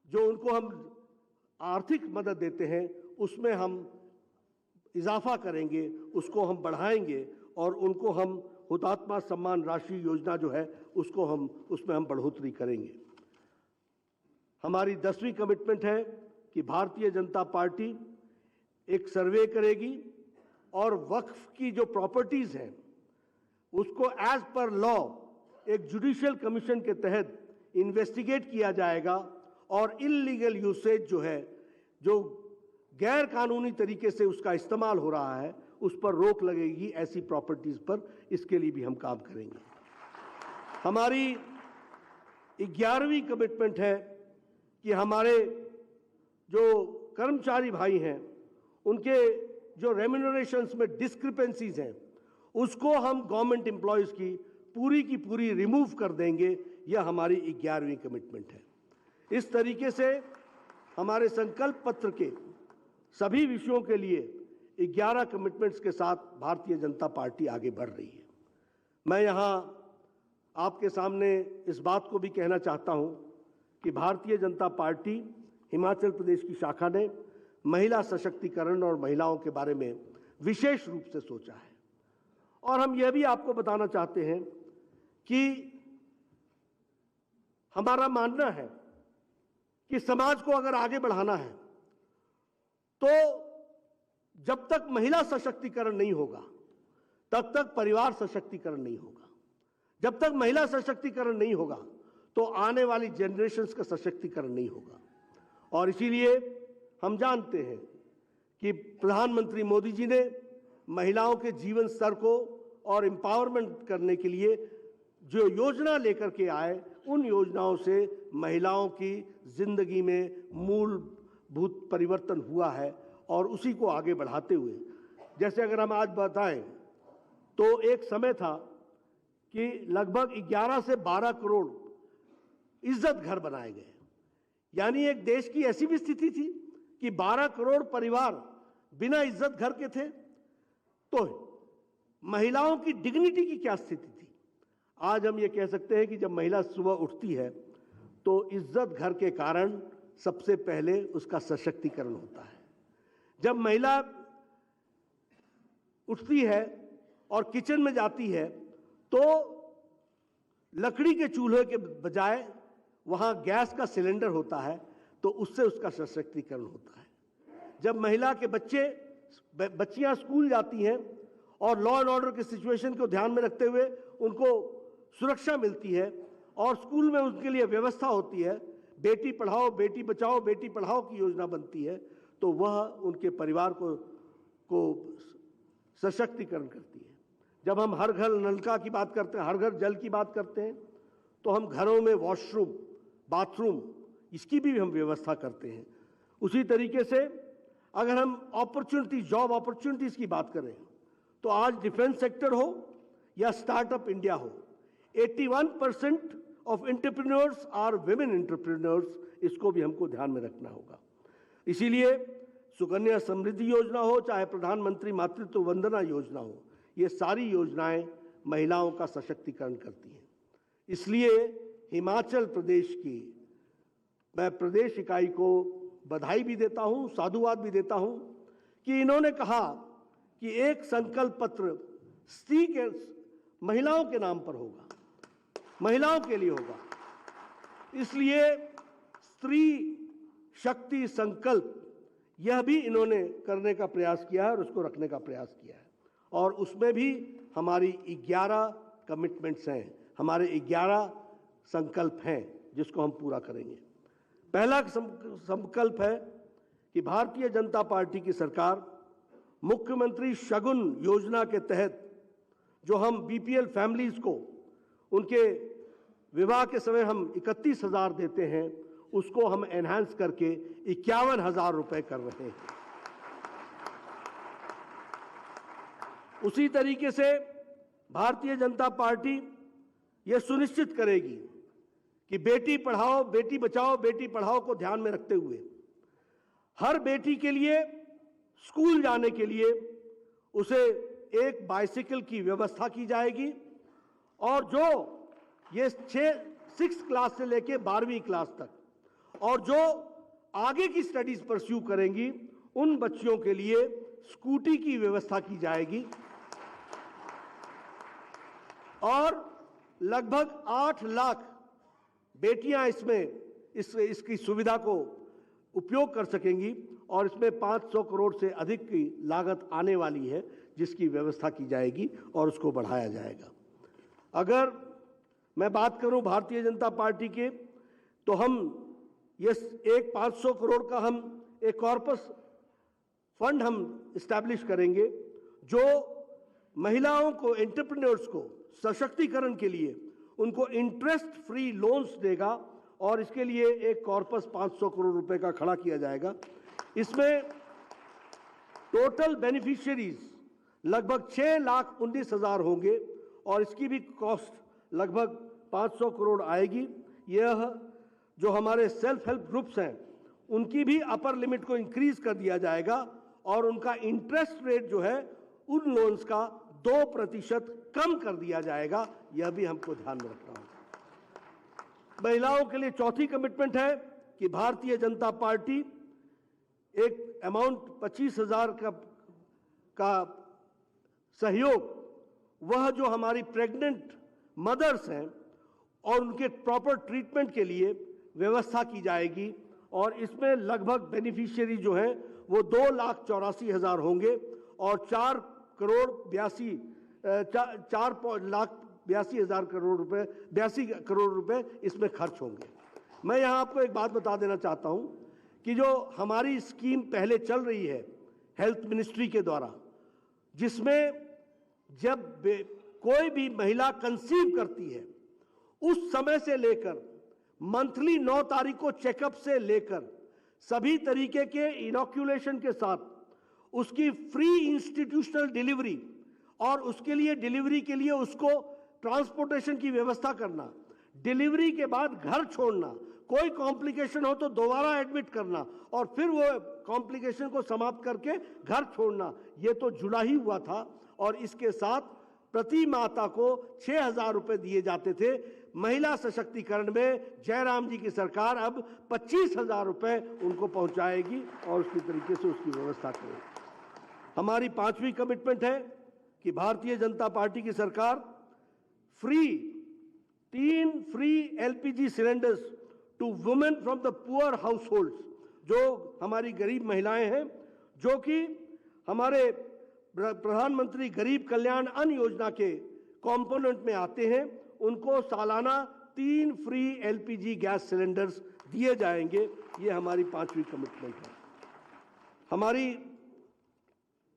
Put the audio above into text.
उनको हम आर्थिक मदद देते हैं उसमें हम इजाफा करेंगे, उसको हम बढ़ाएंगे और उनको हम हुतात्मा सम्मान राशि योजना जो है उसमें हम बढ़ोतरी करेंगे। हमारी 10वीं कमिटमेंट है कि भारतीय जनता पार्टी एक सर्वे करेगी और वक्फ की जो प्रॉपर्टीज हैं उसको एज पर लॉ एक जुडिशियल कमीशन के तहत इन्वेस्टिगेट किया जाएगा और इल्लीगल यूसेज जो है, जो गैर कानूनी तरीके से उसका इस्तेमाल हो रहा है, उस पर रोक लगेगी ऐसी प्रॉपर्टीज पर। इसके लिए भी हम काम करेंगे। हमारी 11वीं कमिटमेंट है कि हमारे जो कर्मचारी भाई हैं उनके जो रेम्यूनरेशंस में डिस्क्रिपेंसीज हैं उसको हम गवर्नमेंट एम्प्लॉयज की पूरी रिमूव कर देंगे। यह हमारी 11वीं कमिटमेंट है। इस तरीके से हमारे संकल्प पत्र के सभी विषयों के लिए 11 कमिटमेंट्स के साथ भारतीय जनता पार्टी आगे बढ़ रही है। मैं यहाँ आपके सामने इस बात को भी कहना चाहता हूँ कि भारतीय जनता पार्टी हिमाचल प्रदेश की शाखा ने महिला सशक्तिकरण और महिलाओं के बारे में विशेष रूप से सोचा है। और हम यह भी आपको बताना चाहते हैं कि हमारा मानना है कि समाज को अगर आगे बढ़ाना है तो जब तक महिला सशक्तिकरण नहीं होगा तब तक परिवार सशक्तिकरण नहीं होगा। जब तक महिला सशक्तिकरण नहीं होगा तो आने वाली जनरेशन्स का सशक्तिकरण नहीं होगा। और इसीलिए हम जानते हैं कि प्रधानमंत्री मोदी जी ने महिलाओं के जीवन स्तर को और एम्पावरमेंट करने के लिए जो योजना लेकर के आए, उन योजनाओं से महिलाओं की जिंदगी में मूलभूत परिवर्तन हुआ है। और उसी को आगे बढ़ाते हुए, जैसे अगर हम आज बताएं तो एक समय था कि लगभग 11 से 12 करोड़ इज्जत घर बनाए गए। यानी एक देश की ऐसी भी स्थिति थी कि 12 करोड़ परिवार बिना इज्जत घर के थे। तो महिलाओं की डिग्निटी की क्या स्थिति थी? आज हम ये कह सकते हैं कि जब महिला सुबह उठती है तो इज्जत घर के कारण सबसे पहले उसका सशक्तिकरण होता है। जब महिला उठती है और किचन में जाती है तो लकड़ी के चूल्हे के बजाय वहां गैस का सिलेंडर होता है, तो उससे उसका सशक्तिकरण होता है। जब महिला के बच्चियां स्कूल जाती हैं और लॉ एंड ऑर्डर की सिचुएशन को ध्यान में रखते हुए उनको सुरक्षा मिलती है और स्कूल में उनके लिए व्यवस्था होती है, बेटी पढ़ाओ बेटी बचाओ बेटी पढ़ाओ की योजना बनती है, तो वह उनके परिवार को सशक्तिकरण करती है। जब हम हर घर नलका की बात करते हैं, हर घर जल की बात करते हैं, तो हम घरों में वॉशरूम, बाथरूम, इसकी भी हम व्यवस्था करते हैं। उसी तरीके से अगर हम जॉब अपॉर्चुनिटीज की बात करें तो आज डिफेंस सेक्टर हो या स्टार्टअप इंडिया हो, 81% of entrepreneurs are women entrepreneurs. इसको भी हमको ध्यान में रखना होगा। इसीलिए सुकन्या समृद्धि योजना हो चाहे प्रधानमंत्री मातृत्व वंदना योजना हो, ये सारी योजनाएं महिलाओं का सशक्तिकरण करती हैं। इसलिए हिमाचल प्रदेश की मैं प्रदेश इकाई को बधाई भी देता हूं, साधुवाद भी देता हूं कि इन्होंने कहा कि एक संकल्प पत्र महिलाओं के नाम पर होगा, महिलाओं के लिए होगा। इसलिए स्त्री शक्ति संकल्प यह भी इन्होंने करने का प्रयास किया है और उसको रखने का प्रयास किया है। और उसमें भी हमारी 11 कमिटमेंट्स हैं, हमारे 11 संकल्प हैं जिसको हम पूरा करेंगे। पहला संकल्प है कि भारतीय जनता पार्टी की सरकार मुख्यमंत्री शगुन योजना के तहत जो हम बीपीएल फैमिलीज को उनके विवाह के समय हम 31,000 देते हैं, उसको हम एनहांस करके 51,000 रुपए कर रहे हैं। उसी तरीके से भारतीय जनता पार्टी यह सुनिश्चित करेगी कि बेटी पढ़ाओ बेटी बचाओ बेटी पढ़ाओ को ध्यान में रखते हुए हर बेटी के लिए स्कूल जाने के लिए उसे एक बाइसिकल की व्यवस्था की जाएगी। और जो ये 6th क्लास से लेके 12वीं क्लास तक, और जो आगे की स्टडीज परस्यू करेंगी उन बच्चियों के लिए स्कूटी की व्यवस्था की जाएगी और लगभग 8 लाख बेटियां इसकी सुविधा को उपयोग कर सकेंगी और इसमें 500 करोड़ से अधिक की लागत आने वाली है, जिसकी व्यवस्था की जाएगी और उसको बढ़ाया जाएगा। अगर मैं बात करूं भारतीय जनता पार्टी के, तो हम ये एक 500 करोड़ का हम एक कॉर्पस फंड हम इस्टेब्लिश करेंगे जो महिलाओं को, एंटरप्रेन्योर्स को सशक्तिकरण के लिए उनको इंटरेस्ट फ्री लोन्स देगा और इसके लिए एक कॉर्पस 500 करोड़ रुपए का खड़ा किया जाएगा। इसमें टोटल बेनिफिशियरीज लगभग 6,19,000 होंगे और इसकी भी कॉस्ट लगभग 500 करोड़ आएगी। यह जो हमारे सेल्फ हेल्प ग्रुप्स हैं उनकी भी अपर लिमिट को इंक्रीज कर दिया जाएगा और उनका इंटरेस्ट रेट जो है उन लोन्स का 2% कम कर दिया जाएगा। यह भी हमको ध्यान में रखना होगा। महिलाओं के लिए चौथी कमिटमेंट है कि भारतीय जनता पार्टी एक अमाउंट 25,000 का सहयोग, वह जो हमारी प्रेग्नेंट मदर्स हैं और उनके प्रॉपर ट्रीटमेंट के लिए व्यवस्था की जाएगी और इसमें लगभग बेनिफिशियरी जो हैं वो 2,84,000 होंगे और 4,82,000 करोड़ रुपए इसमें खर्च होंगे। मैं यहां आपको एक बात बता देना चाहता हूं कि जो हमारी स्कीम पहले चल रही है हेल्थ मिनिस्ट्री के द्वारा, जिसमें जब कोई भी महिला कंसीव करती है उस समय से लेकर मंथली 9 तारीख को चेकअप से लेकर सभी तरीके के इनॉक्यूलेशन के साथ उसकी फ्री इंस्टीट्यूशनल डिलीवरी और उसके लिए डिलीवरी के लिए उसको ट्रांसपोर्टेशन की व्यवस्था करना, डिलीवरी के बाद घर छोड़ना, कोई कॉम्प्लिकेशन हो तो दोबारा एडमिट करना और फिर वो कॉम्प्लिकेशन को समाप्त करके घर छोड़ना, ये तो जुड़ा ही हुआ था। और इसके साथ प्रति माता को 6,000 रुपए दिए जाते थे। महिला सशक्तिकरण में जयराम जी की सरकार अब 25,000 रुपए उनको पहुंचाएगी और उसकी तरीके से उसकी व्यवस्था करेगी। हमारी 5वीं कमिटमेंट है कि भारतीय जनता पार्टी की सरकार 3 free LPG cylinders to women from the poor household, जो हमारी गरीब महिलाएं हैं, जो कि हमारे प्रधानमंत्री गरीब कल्याण अन्न योजना के कंपोनेंट में आते हैं, उनको सालाना 3 फ्री LPG गैस सिलेंडर्स दिए जाएंगे। ये हमारी 5वीं कमिटमेंट है। हमारी